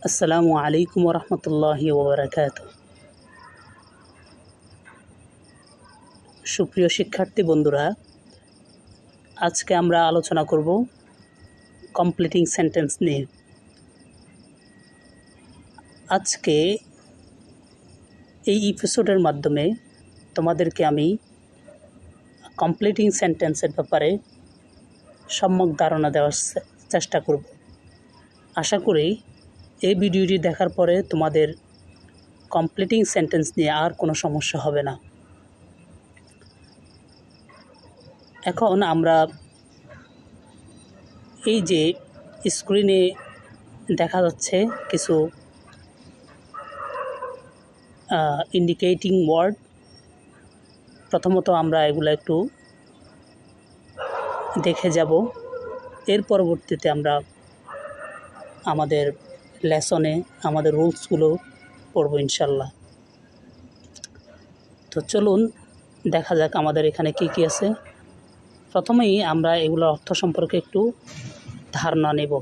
আসসালামু আলাইকুম রহমতুল্লাহি ওবরাকাতুহু। সুপ্রিয় শিক্ষার্থী বন্ধুরা, আজকে আমরা আলোচনা করব কমপ্লিটিং সেন্টেন্স নিয়ে। আজকে এই এপিসোডের মাধ্যমে তোমাদেরকে আমি কমপ্লিটিং সেন্টেন্সের ব্যাপারে সম্যক ধারণা দেওয়ার চেষ্টা করব। আশা করি এই ভিডিওটি দেখার পরে তোমাদের কমপ্লিটিং সেন্টেন্স নিয়ে আর কোনো সমস্যা হবে না। এখন আমরা এই যে স্ক্রিনে দেখা যাচ্ছে কিছু ইন্ডিকেটিং ওয়ার্ড, প্রথমত আমরা এগুলো একটু দেখে যাব, এর পরবর্তীতে আমরা আমাদের লেসনে আমাদের রুলসগুলো পড়ব ইনশাল্লাহ। তো চলুন দেখা যাক আমাদের এখানে কি কি আছে। প্রথমেই আমরা এগুলোর অর্থ সম্পর্কে একটু ধারণা নেব।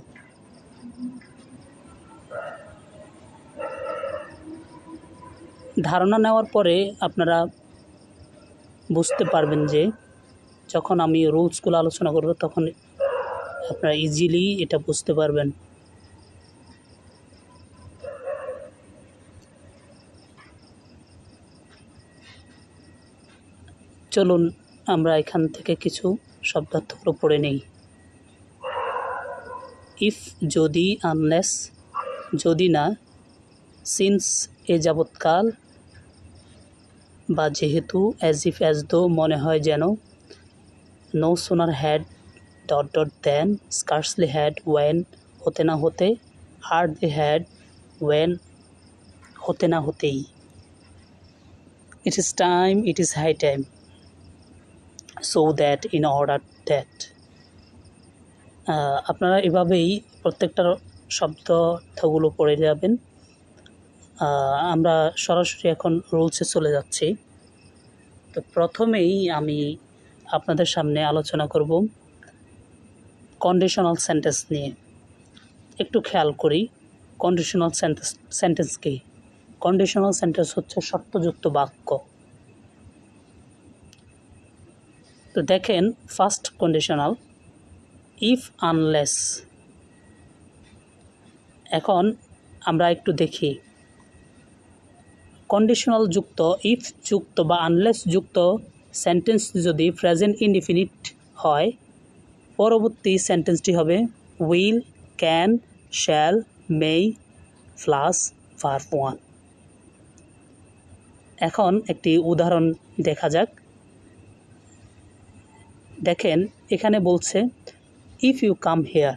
ধারণা নেওয়ার পরে আপনারা বুঝতে পারবেন যে যখন আমি রুলসগুলো আলোচনা করব তখন আপনারা ইজিলি এটা বুঝতে পারবেন। চলুন আমরা এখান থেকে কিছু শব্দার্থগুলো পড়ে নেই। ইফ যদি, আনলেস যদি না, সিন্স এ যাবৎকাল বা যেহেতু, অ্যাজ ইফ অ্যাজ দো মনে হয় যেন, no sooner had dot dot then, scarcely had when হতে না হতে, হার্ডলি হ্যাড ওয়েন হতে না হতেই, it is time, it is high time, so that, in order that. আপনারা এভাবেই প্রত্যেকটা শব্দার্থগুলো পড়ে যাবেন। আমরা সরাসরি এখন রুলসে চলে যাচ্ছি। তো প্রথমেই আমি আপনাদের সামনে আলোচনা করব কন্ডিশনাল সেন্টেন্স নিয়ে। একটু খেয়াল করি কন্ডিশনাল সেন্টেন্স কি। কন্ডিশনাল সেন্টেন্স হচ্ছে শর্তযুক্ত বাক্য। তো দেখেন, ফার্স্ট কন্ডিশনাল, ইফ আনলেস। এখন আমরা একটু দেখি কন্ডিশনাল যুক্ত, ইফ যুক্ত বা আনলেস যুক্ত সেন্টেন্স যদি প্রেজেন্ট ইনডিফিনিট হয়, পরবর্তী সেন্টেন্সটি হবে will, can, shall, may plus verb one. এখন একটি উদাহরণ দেখা যাক। দেখেন এখানে বলছে ইফ ইউ কাম হেয়ার।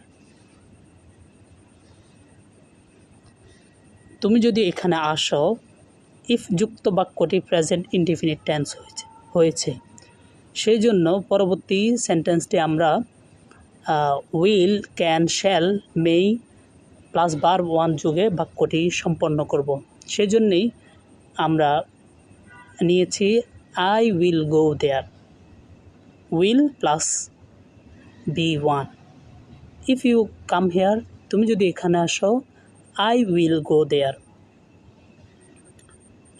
তুমি যদি এখানে আসো, ইফ যুক্ত বাক্যটি প্রেজেন্ট ইনডিফিনিট টেন্স হয়েছে, সেই জন্য পরবর্তী সেন্টেন্সটি আমরা will, can, shall, may plus verb one যুগে বাক্যটি সম্পন্ন করব। সেই জন্যেই আমরা নিয়েছি I will go there, will plus B one. If you come here, তুমি যদি এখানে আসো, আই উইল গো দেয়ার।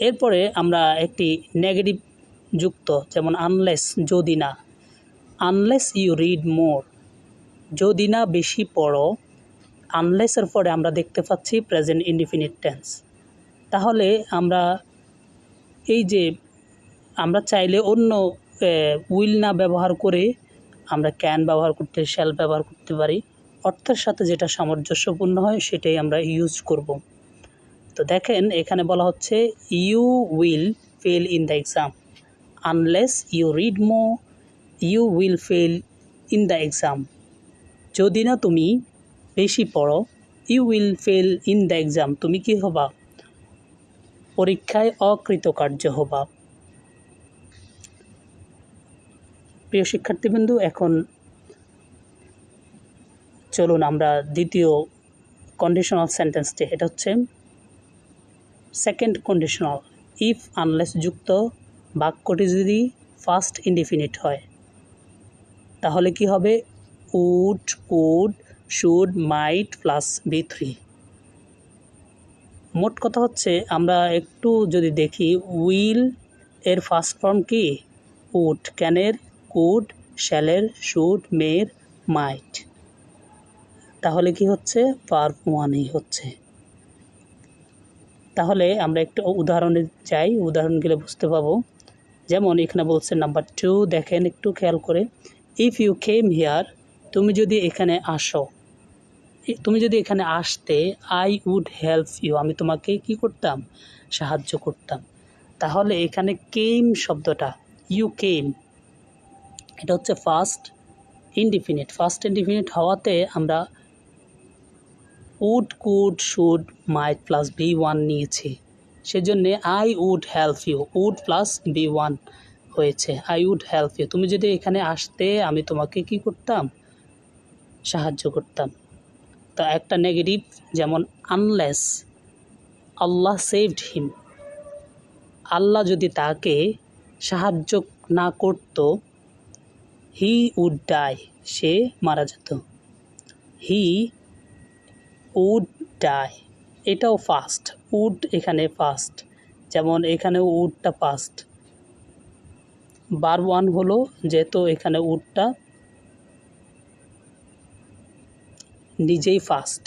এরপরে আমরা একটি নেগেটিভ যুক্ত, যেমন আনলেস, যদি না, আনলেস ইউ রিড মোর, যদি না বেশি পড়ো। আনলেসের পরে আমরা দেখতে পাচ্ছি প্রেজেন্ট ইনডিফিনিট টেন্স। তাহলে আমরা এই যে আমরা চাইলে অন্য উইল না ব্যবহার করে আমরা ক্যান ব্যবহার করতে, শ্যাল ব্যবহার করতে পারি। অর্থের সাথে যেটা সামঞ্জস্যপূর্ণ হয় সেটাই আমরা ইউজ করব। তো দেখেন এখানে বলা হচ্ছে you will fail in the exam, unless you read more you will fail in the exam. যদি না তুমি বেশি পড়ো, you will fail in the exam, তুমি কি হবা? পরীক্ষায় অকৃতকার্য হবা। প্রিয় শিক্ষার্থীবৃন্দু, এখন চলুন আমরা দ্বিতীয় কন্ডিশনাল সেন্টেন্সটি, এটা হচ্ছে সেকেন্ড কন্ডিশনাল, ইফ আনলেস যুক্ত বাক্যটি যদি ফার্স্ট ইনডিফিনিট হয়, তাহলে কি হবে? Would, could, should, might plus V three. মোট কথা হচ্ছে আমরা একটু যদি দেখি, উইল এর ফার্স্ট ফর্ম কি? উড। ক্যানের কুড, শ্যালের শুড, মের মাইট। তাহলে কি হচ্ছে? ভার্ব ওয়ানই হচ্ছে। তাহলে আমরা একটু উদাহরণে যাই, উদাহরণ গেলে বুঝতে পাবো। যেমন এখানে বলছে নাম্বার 2, দেখেন একটু খেয়াল করে। ইফ ইউ কেম হিয়ার, তুমি যদি এখানে আসো, তুমি যদি এখানে আসতে, আই উড হেল্প ইউ, আমি তোমাকে কি করতাম? সাহায্য করতাম। তাহলে এখানে কেম শব্দটা, ইউ কেম, এটা হচ্ছে ফার্স্ট ইনডিফিনিট। ফার্স্ট ইনডিফিনিট হওয়াতে আমরা would, could, should, might plus B one নিয়েছি। সেজন্যে I would help you, would plus B one হয়েছে, আই উড হেল্প ইউ। তুমি যদি এখানে আসতে, আমি তোমাকে কি করতাম? সাহায্য করতাম। তো একটা নেগেটিভ, যেমন আনলেস আল্লাহ সেভড হিম, আল্লাহ যদি তাকে সাহায্য না করত, হি উড ডাই, সে মারা যেত। হি উড ডাই, এটাও ফার্স্ট, উড এখানে ফার্স্ট, যেমন এখানে উডটা ফার্স্ট। ভার্ব ওয়ান হলো, যেহেতু এখানে উডটা নিজেই ফার্স্ট,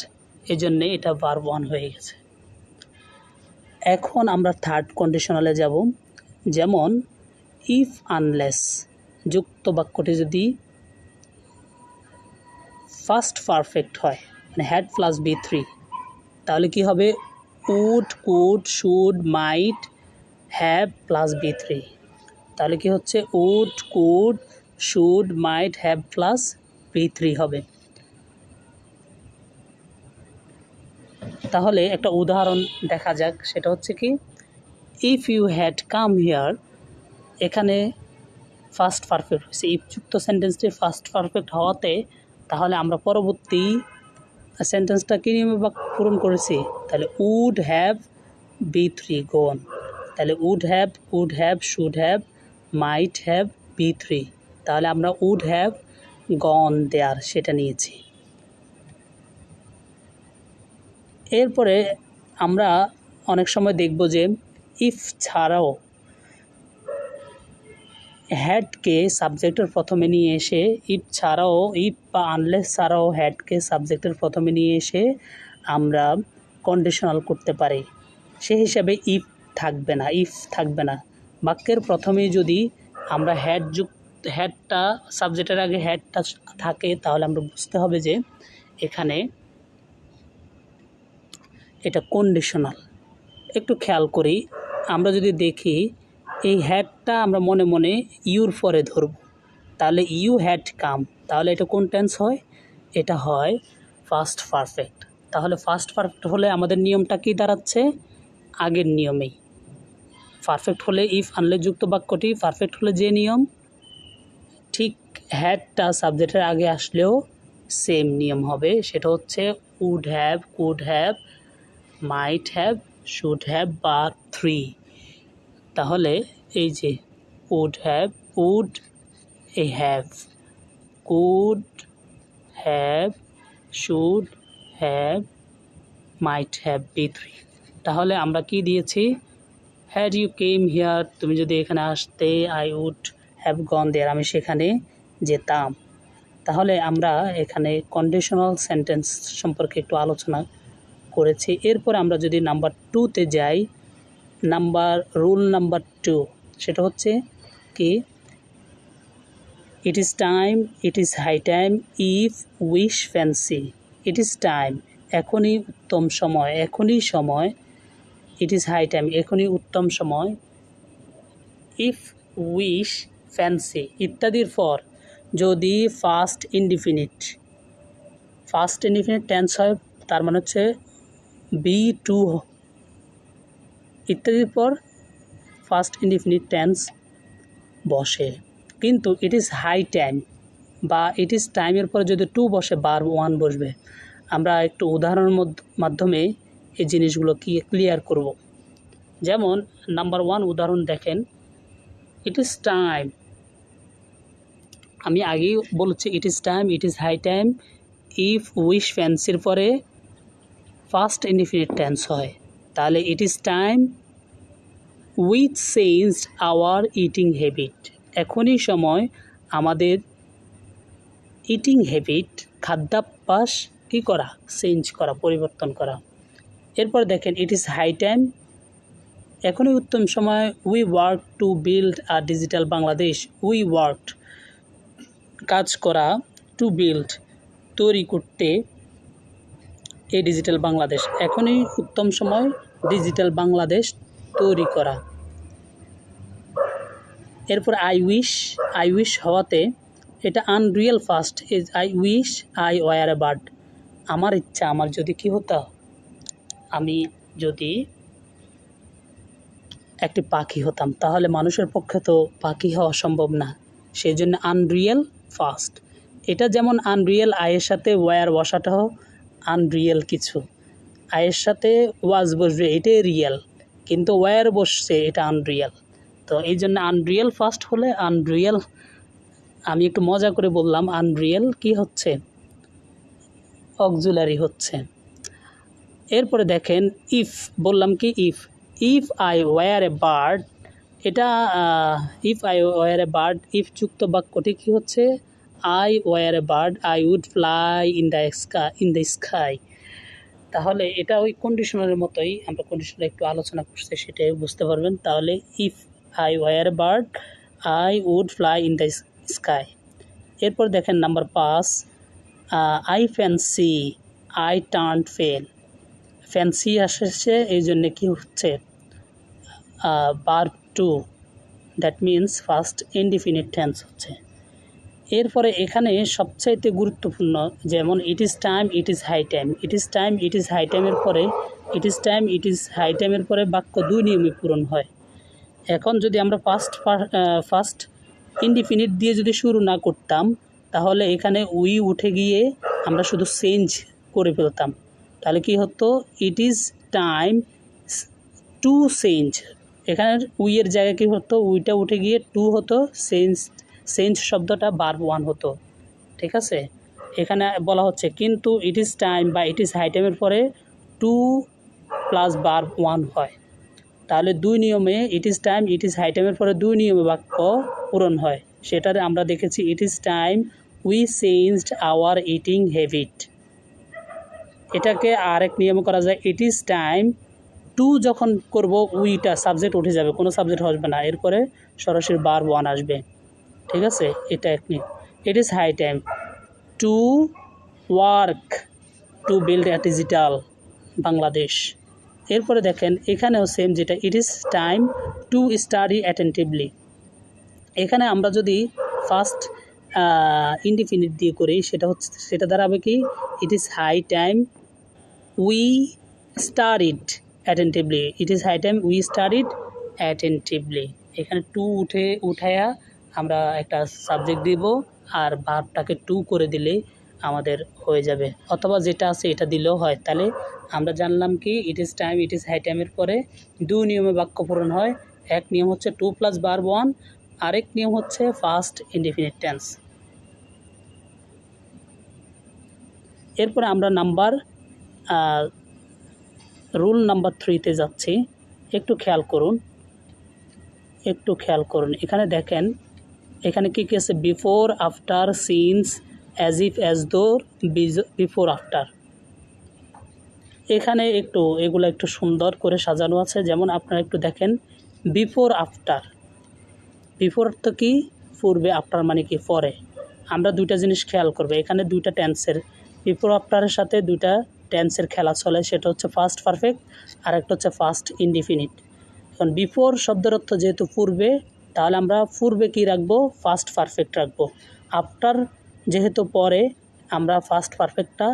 এজন্যে এটা ভার্ব ওয়ান হয়ে গেছে। এখন আমরা থার্ড কন্ডিশনালে যাব। যেমন ইফ আনলেস যুক্ত বাক্যটি যদি ফার্স্ট পারফেক্ট হয়, মানে হ্যাড প্লাস বি থ্রি, তাহলে কি হবে? Would, could, should, might, have plus V three. তাহলে কি হচ্ছে? Would, could, should, might, have plus V three হবে। তাহলে একটা উদাহরণ দেখা যাক, সেটা হচ্ছে কি, if you had come here, এখানে ফার্স্ট পারফেক্ট হয়েছে, ইফযুক্ত সেন্টেন্সটি ফার্স্ট পারফেক্ট হওয়াতে তাহলে আমরা পরবর্তী সেন্টেন্সটা কী নিয়মে পূরণ করেছি? তাহলে would have V three gone, তাহলে would have, could have, should have, might have V three, তাহলে আমরা উড হ্যাভ গন দেয়ার সেটা নিয়েছি। এরপরে আমরা অনেক সময় দেখব যে ইফ ছাড়াও হ্যাডকে সাবজেক্টের প্রথমে নিয়ে এসে, ইফ ছাড়াও, ইফ বা আনলেস ছাড়াও হ্যাডকে সাবজেক্টের প্রথমে নিয়ে এসে আমরা কন্ডিশনাল করতে পারি। সেই হিসাবে ইফ থাকবে না। বাক্যের প্রথমেই যদি আমরা হ্যাডটা সাবজেক্টের আগে হ্যাডটা থাকে, তাহলে আমরা বুঝতে হবে যে এখানে এটা কন্ডিশনাল। একটু খেয়াল করি, আমরা যদি দেখি এই হ্যাডটা আমরা মনে মনে ইউর পরে ধরব, তাহলে ইউ হ্যাড কাম, তাহলে এটা কোন টেন্স হয়? এটা হয় ফার্স্ট পারফেক্ট। তাহলে ফার্স্ট পারফেক্ট হলে আমাদের নিয়মটা কি দাঁড়াচ্ছে? আগের নিয়মেই। পারফেক্ট হলে ইফ আনলেস যুক্ত বাক্যটি পারফেক্ট হলে যে নিয়ম, ঠিক হ্যাডটা সাবজেক্টের আগে আসলেও সেম নিয়ম হবে। সেটা হচ্ছে would have, could have, might have, should have বা থ্রি। তাহলে এই যে would have, would a have, could have, should have, might have V three. তাহলে আমরা কি দিয়েছি? হ্যাড ইউ কেম হিয়ার, তুমি যদি এখানে আসতে, আই উড হ্যাভ গন দেয়ার, আমি সেখানে যেতাম। তাহলে আমরা এখানে কন্ডিশনাল সেন্টেন্স সম্পর্কে একটু আলোচনা করেছি। এরপর আমরা যদি নাম্বার 2তে যাই, রুল নাম্বার 2, সেটা হচ্ছে কি, it is time, it is high time, if, wish, fancy. It is time, এখনই উত্তম সময়, এখনই সময়। ইট ইজ হাই টাইম, এখনই উত্তম সময়। ইফ, উইশ, ফ্যান্সি ইত্যাদির পর যদি ফার্স্ট ইনডিফিনিট টেন্স হয়, তার মানে হচ্ছে বি টু ইত্যাদির পর ফার্স্ট ইনডিফিনিট টেন্স বসে। কিন্তু ইট ইজ হাই টাইম বা ইট ইজ টাইমের পরে যদি টু বসে, ভার্ব ওয়ান বসবে। আমরা একটু উদাহরণের মাধ্যমে এই জিনিসগুলো ক্লিয়ার করব। যেমন নাম্বার 1 উদাহরণ দেখেন, ইট ইজ টাইম, আমি আগেই বলেছি it is time, it is high time, if, wish, ফ্যান্সির পরে ফার্স্ট ইনডিফিনিট টেন্স হয়। তাহলে it is time we changed our eating habit. এখনই সময় আমাদের ইটিং হ্যাবিট খাদ্যাভ্যাস কী করা, চেঞ্জ করা, পরিবর্তন করা। এরপর দেখেন ইট ইজ হাই টাইম, এখনই উত্তম সময় we work to build a digital Bangladesh. We work কাজ করা, টু বিল্ড তৈরি করতে, এই ডিজিটাল বাংলাদেশ। এখনই উত্তম সময় ডিজিটাল বাংলাদেশ তৈরি করা। এরপর আই উইশ হওয়াতে এটা Unreal fast is I wish I were a bird. আমার ইচ্ছা আমার যদি কী হতো, আমি যদি একটি পাখি হতাম, তাহলে মানুষের পক্ষে তো পাখি হওয়া সম্ভব না, সেই জন্য আনরিয়েল ফাস্ট। এটা যেমন আনরিয়েল, আয়ের সাথে ওয়ার বসাটাও আনরিয়েল কিছু, আয়ের সাথে ওয়াজ বসবে এটাই রিয়েল, কিন্তু ওয়ার বসছে এটা আনরিয়েল। তো এই জন্য আনরিয়েল ফাস্ট হলে আনরিয়েল, আমি একটু মজা করে বললাম আনরিয়েল কি হচ্ছে, অক্সিলারি হচ্ছে। এরপরে দেখেন ইফ, বললাম কি if I were a bird, এটা if I were a bird, if যুক্ত বাক্যটি কী হচ্ছে, I were a bird I would fly in the sky. তাহলে এটা ওই কন্ডিশনারের মতোই, আমরা কন্ডিশনার একটু আলোচনা করছি সেটাই বুঝতে পারবেন। তাহলে if I were a bird I would fly in the sky. এরপর দেখেন number 5, I fancy I turn fail. Fancy আসছে এই জন্যে কী হচ্ছে, verb two, that means first indefinite tense হচ্ছে। এরপরে এখানে সবচাইতে গুরুত্বপূর্ণ, যেমন it is time it is high time. It is time it is high টাইমের পরে, it is time it is high টাইমের পরে বাক্য 2 নিয়মে পূরণ হয়। এখন যদি আমরা ফার্স্ট ইনডিফিনিট দিয়ে যদি শুরু না করতাম, তাহলে এখানে উই উঠে গিয়ে আমরা শুধু চেঞ্জ করে ফেলতাম। তাহলে কি হতো, ইট ইজ টাইম টু চেঞ্জ। এখানে উইয়ের জায়গায় কী হতো, উইটা উঠে গিয়ে টু হতো, চেঞ্জ শব্দটা ভার্ব 1 হতো। ঠিক আছে, এখানে বলা হচ্ছে কিন্তু ইট ইজ টাইম বা ইট ইজ হাই টাইমের পরে 2 প্লাস ভার্ব 1 হয়। তাহলে 2 নিয়মে, it is time it is high টাইমের পরে 2 নিয়মে বাক্য পূরণ হয়। সেটাতে আমরা দেখেছি it is time we changed our eating habit. এটাকে আরেক নিয়মে করা যায়, ইট ইজ টাইম টু যখন করব উইটা সাবজেক্ট উঠে যাবে, কোনো সাবজেক্ট আসবে না, এরপরে সরাসরি ভার্ব 1 আসবে। ঠিক আছে, এটা এক নিয়ম। It is high time to work to build a digital Bangladesh. এরপরে দেখেন এখানেও সেম, যেটা it is time to study attentively. এখানে আমরা যদি ফার্স্ট ইনডিফিনিট দিয়ে করি, সেটা দাঁড়াবে কি, it is high time we studied attentively. It is high time we studied attentively. এখানে উঠায়া আমরা একটা সাবজেক্ট দিব আর ভার্বটাকে টু করে দিলে আমাদের হয়ে যাবে, অথবা যেটা আছে এটা দিলেও হয়। তাহলে আমরা জানলাম কি, it is time it is high টাইমের পরে 2 নিয়মে বাক্য পূরণ হয়। এক নিয়ম হচ্ছে 2 প্লাস ভার্ব 1, আরেক নিয়ম হচ্ছে ফার্স্ট ইনডিফিনিট টেন্স। এরপরে আমরা রুল নাম্বার 3-তে যাচ্ছি। একটু খেয়াল করুন, এখানে দেখেন এখানে কী কী আছে, before, after, since, as if, as though, before, after. এখানে এগুলো একটু সুন্দর করে সাজানো আছে। যেমন আপনারা একটু দেখেন, বিফোর আফটার, বিফোর তো কি পূর্বে, আফটার মানে কি পরে। আমরা 2টা জিনিস খেয়াল করবো, এখানে 2টা টেন্সের, বিফোর আফটারের সাথে 2টা টেন্সের খেলা চলে। সেটা হচ্ছে ফার্স্ট পারফেক্ট আর একটা হচ্ছে ফার্স্ট ইনডিফিনিট। এখন বিফোর শব্দের অর্থ যেহেতু পূর্বে, তাহলে আমরা পূর্বে কি রাখবো, ফার্স্ট পারফেক্ট রাখবো। আফটার যেহেতু পরে, আমরা ফার্স্ট পারফেক্টটা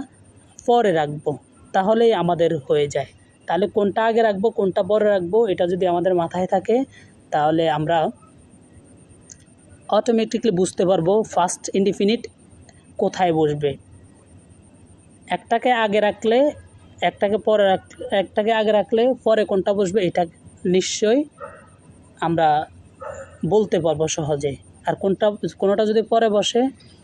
পরে রাখবো, তাহলেই আমাদের হয়ে যায়। তাহলে কোনটা আগে রাখবো কোনটা পরে রাখবো, এটা যদি আমাদের মাথায় থাকে, তাহলে আমরা অটোমেটিকলি বুঝতে পারবো ফার্স্ট ইনডিফিনিট কোথায় বসবে। একটাকে আগে রাখলে একটাকে আগে রাখলে পরে কোনটা বসবে, এটা নিশ্চয়ই আমরা বলতে পারবো সহজে। আর কোনোটা যদি পরে বসে,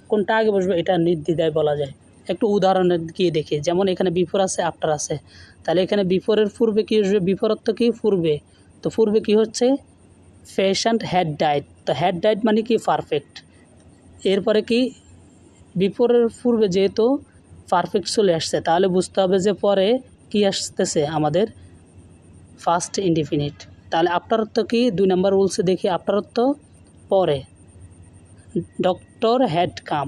কোনটা আগে বসবে, এটা নির্দ্বিধায় বলা যায়। একটু উদাহরণে গিয়ে দেখি, যেমন এখানে বিফোর আছে, আফটার আছে, তাহলে এখানে বিফোরের পূর্বে কী আসবে? বিফোর অর্থ কি? পূর্বে। তো পূর্বে কি হচ্ছে? Patient had died. তো হ্যাড ডাইড মানে কি? পারফেক্ট। এরপরে কি? বিফোরের পূর্বে যেহেতু পারফেক্ট চলে আসছে, তাহলে বুঝতে হবে যে পরে কি আসতেছে আমাদের? First indefinite. তাহলে আফটার অর্থ কি? 2 নম্বর রুলসে দেখি, আফটার অর্থ পরে। ডক্টর হ্যাড কাম,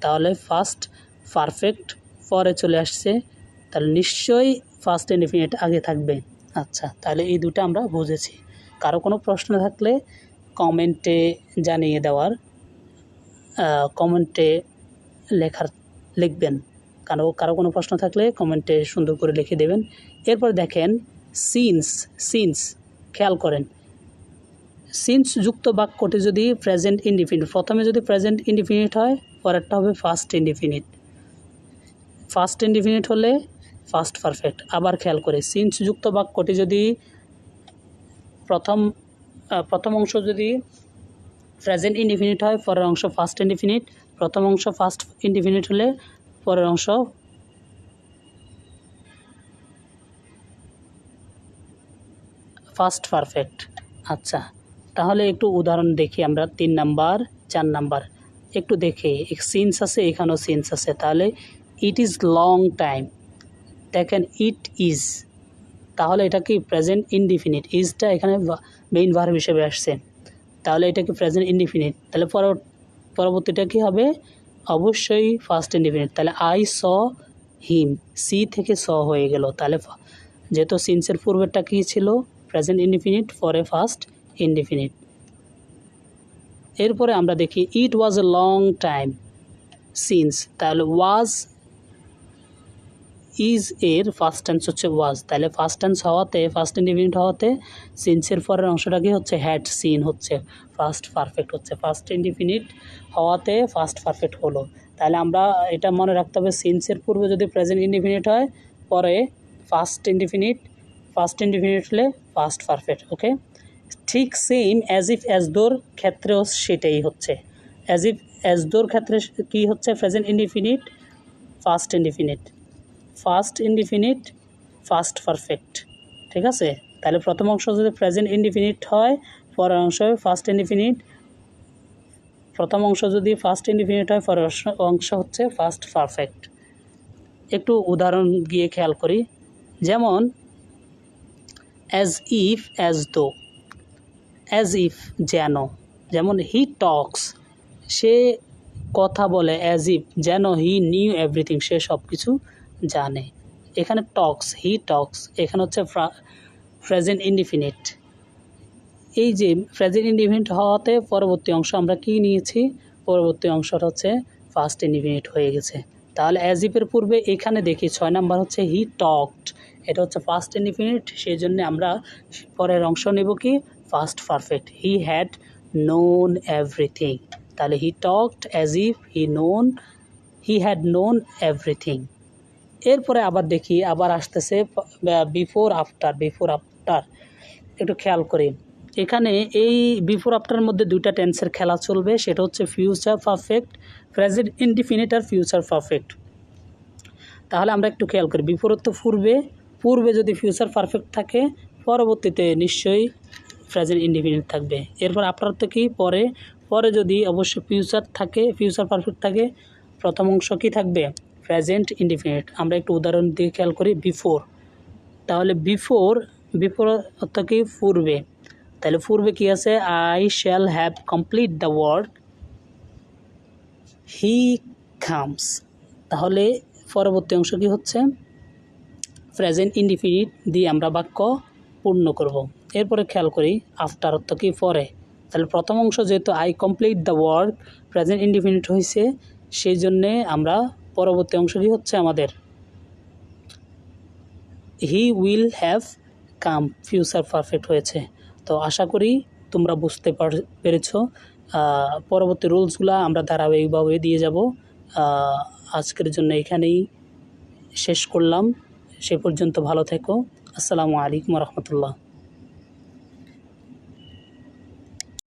তাহলে ফার্স্ট পারফেক্ট পরে চলে আসছে, তাহলে নিশ্চয়ই ফার্স্ট ইনডিফিনিট আগে থাকবে। আচ্ছা, তাহলে এই দুটো আমরা বুঝেছি। কারো কোনো প্রশ্ন থাকলে কমেন্টে জানিয়ে দেওয়ার, কমেন্টে লিখবেন। কারো কোনো প্রশ্ন থাকলে কমেন্টে সুন্দর করে লিখে দেবেন। এরপর দেখেন সিন্স, খেয়াল করেন, সিন্স যুক্ত বাক্যটি যদি প্রেজেন্ট ইনডিফিনিট, প্রথমে যদি প্রেজেন্ট ইনডিফিনিট হয়, পরেরটা হবে ফার্স্ট ইনডিফিনিট। ফার্স্ট ইনডিফিনিট হলে ফার্স্ট পারফেক্ট। আবার খেয়াল করে, সিন্স যুক্ত বাক্যটি যদি প্রথম অংশ যদি প্রেজেন্ট ইনডিফিনিট হয়, পরের অংশ ফার্স্ট ইনডিফিনিট। প্রথম অংশ ফার্স্ট ইনডিফিনিট হলে পরের অংশ ফার্স্ট পারফেক্ট। আচ্ছা, তাহলে একটু উদাহরণ দেখি আমরা। 3 নাম্বার 4 নাম্বার একটু দেখে, সিন্স আছে, এখানেও সিন্স আছে, তাহলে ইট ইজ লং টাইম। দেখেন ইট ইজ, তাহলে এটা কি? Present indefinite. ইজটা এখানে মেইন ভার্ব হিসেবে আসছে, তাহলে এটা কি? Present indefinite. তাহলে পরবর্তীটা কি হবে? অবশ্যই ফার্স্ট ইনডিফিনিট। তাহলে আই স হিম, সি থেকে স হয়ে গেল। তাহলে যেহেতু সিন্সের পূর্বেরটা কী ছিল? প্রেজেন্ট ইনডিফিনিট, পরে ফার্স্ট ইনডিফিনিট। এরপরে আমরা দেখি ইট ওয়াজ এ লং টাইম সিন্স, তাহলে ওয়াজ ইজ এর ফার্স্ট টেন্স হচ্ছে ওয়াজ, তাহলে ফার্স্ট টেন্স হওয়াতে, ফার্স্ট ইনডিফিনিট হওয়াতে সিন্সের পরের অংশটা কি হচ্ছে? হ্যাড সিন হচ্ছে, ফার্স্ট পারফেক্ট হচ্ছে। ফার্স্ট ইনডিফিনিট হওয়াতে ফার্স্ট পারফেক্ট হলো। তাহলে আমরা এটা মনে রাখতে হবে, সিন্সের পূর্বে যদি প্রেজেন্ট ইনডিফিনিট হয়, পরে ফার্স্ট ইনডিফিনিট হলে ফার্স্ট পারফেক্ট। ওকে, ঠিক সেম অ্যাজ ইফ অ্যাজ দোর ক্ষেত্রেও সেটাই হচ্ছে। অ্যাজ ইফ অ্যাজ দোর ক্ষেত্রে কী হচ্ছে? Present indefinite first indefinite, first indefinite first perfect. ঠিক আছে, তাহলে প্রথম অংশ যদি প্রেজেন্ট ইনডিফিনিট হয়, পরের অংশ ফার্স্ট ইনডিফিনিট। প্রথম অংশ যদি ফার্স্ট ইনডিফিনিট হয়, পরের অংশ হচ্ছে ফার্স্ট পারফেক্ট। একটু উদাহরণ গিয়ে খেয়াল করি, যেমন as if, as though, as if যেন, যেমন হি টক্স, সে কথা বলে, অ্যাজ ইফ যেন হি নিউ এভরিথিং, সে সব কিছু জানে। এখানে টক্স, হি টক্স, এখানে হচ্ছে প্রেজেন্ট ইনডিফিনিট। এই যে প্রেজেন্ট ইনডিফিনিট হওয়াতে পরবর্তী অংশ আমরা কি নিয়েছি? পরবর্তী অংশটা হচ্ছে ফার্স্ট ইনডিফিনিট হয়ে গেছে। তাহলে অ্যাজ ইফের পূর্বে এখানে দেখি 6 নাম্বার হচ্ছে হি টকড, এটা হচ্ছে ফার্স্ট ইনডিফিনিট, সেই জন্য আমরা পরের অংশ নেব কি? First perfect. He had known everything, তাহলে he talked as if he had known everything. এরপরে আবার দেখি, আবার আসতেছে বিফোর আফটার। একটু খেয়াল করি, এখানে এই বিফোর আফটারের মধ্যে দুইটা টেন্সের খেলা চলবে, সেটা হচ্ছে ফিউচার পারফেক্ট, প্রেজেন্ট ইনডিফিনিট আর ফিউচার পারফেক্ট। তাহলে আমরা একটু খেয়াল করি, বিপরীত পূর্বে যদি ফিউচার পারফেক্ট থাকে, পরবর্তীতে নিশ্চয়ই প্রেজেন্ট ইনডিফিনিট থাকবে। এরপর আফটার তো কি? পরে যদি অবশ্যই ফিউচার পারফেক্ট থাকে, প্রথম অংশ কি থাকবে? Present indefinite. আমরা একটু উদাহরণ দিয়ে খেয়াল করি, বিফোর, তাহলে বিফোর অর্থ কি? পূর্বে, তাহলে পূর্বে কি আছে? I shall have complete the work he comes, তাহলে পরবর্তী অংশ কি হচ্ছে? প্রেজেন্ট ইনডিফিনিট দিয়ে আমরা বাক্য পূর্ণ করব। এরপরে খেয়াল করি, আফটার অর্থ কি? পরে, তাহলে প্রথম অংশ যেহেতু I complete the work present indefinite হয়েছে, সেই জন্যে আমরা পরবর্তী অংশ কি হচ্ছে আমাদের? He will have come, future perfect হয়েছে। তো আশা করি তোমরা বুঝতে পেরেছ। পরবর্তী রুলসগুলো আমরা ধারাবাহিকভাবে দিয়ে যাব। আজকের জন্য এখানেই শেষ করলাম। সে পর্যন্ত ভালো থেকো। আসসালামু আলাইকুম রহমতুল্লাহ।